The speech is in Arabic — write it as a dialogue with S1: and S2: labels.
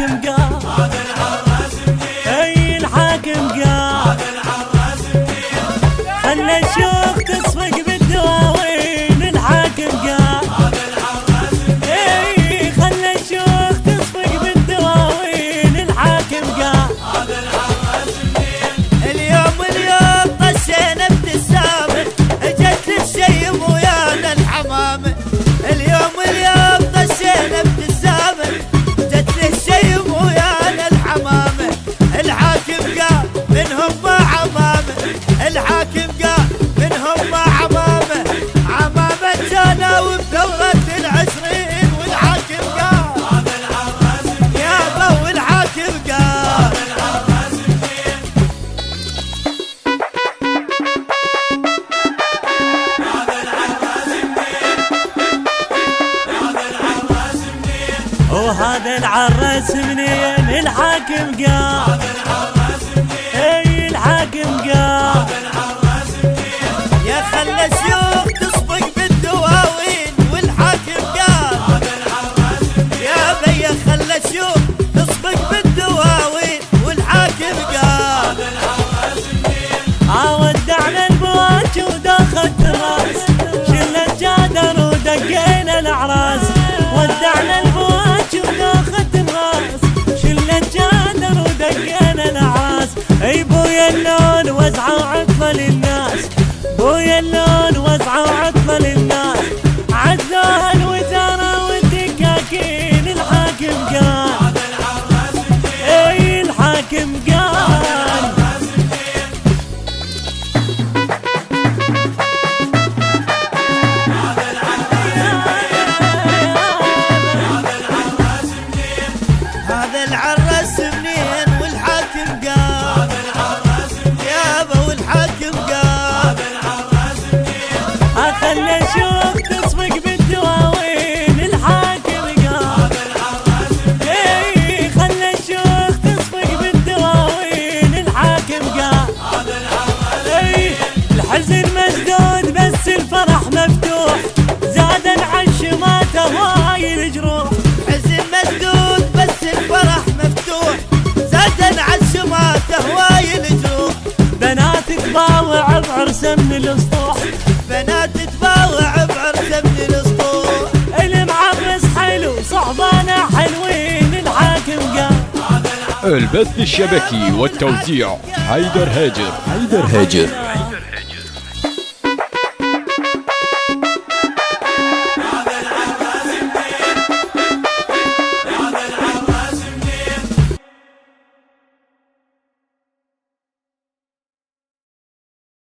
S1: الحاكم قال
S2: هذا العراس منين
S1: اي الحاكم قال
S2: هذا العراس منين
S1: خلى الشوق تصفق بالدواوين الحاكم قال
S2: هذا العراس منين
S1: اي خلى الشوق تصفق بالدواوين الحاكم قال
S2: هذا العراس منين
S3: اليوم طشينا ابتسامة اجت للشيم ويانا الحمامة اليوم طشينا ابتسامة جت للشيم ويانا الحمامة الحاكم قال منهم ما عمامة الحاكم قال منهم ما عمامة عمامة جانا وبدورة العشرين والحاكم قال
S2: هذا العراس منين
S3: يابا والحاكم قال
S2: هذا العراس منين هذا العراس منين هذا العراس منين
S1: وهذا العراس منين الحاكم قال
S2: هذا العراس منين
S1: اي الحاكم قال
S2: هذا العراس منين
S3: يا خلى الشيوخ تسبق بالدواوين والحاكم قال
S2: هذا العراس منين
S3: يا بيا خلى الشيوخ تسبق بالدواوين والحاكم قال
S2: هذا العراس منين
S1: ودعنا البواج وداخت الراس شلنا الجادر ودقينا الاعراس ودعنا البواج وداخت الراس شلنا الجادر ودقينا الاعراس اي بويا اللون وزعه وعطفه للناس بويا اللون وزعه وعطفه للناس عزوها الوزاره والدكاكين الحاكم قال
S2: هذا العراس منين
S1: اي الحاكم قال
S2: العراس منين هذا العراس منين
S3: هذا العرس منين والحاكم قال
S2: هذا العراس منين
S3: يابا والحاكم قال
S2: هذا العراس منين
S1: خلى الشوق تصفق بالدواوين الحاكم قال
S2: هذا العراس منين
S1: اي خلى الشوق تصفق بالدواوين الحاكم قال
S2: هذا العراس
S1: اي الحزن مسدود بس الفرح مفتوح زاد العشمات هواي الجروح
S3: حزن مسدود بس الفرح مفتوح زاد عالشمات هواي الجروح
S1: بنات تباوع بعرس من الاسطوح
S3: بنات تباوع بعرس من الاسطول
S1: المعرس حلو صحبانه حلوين الحاكم قال
S4: البث الشبكي والتوزيع حيدر هاجر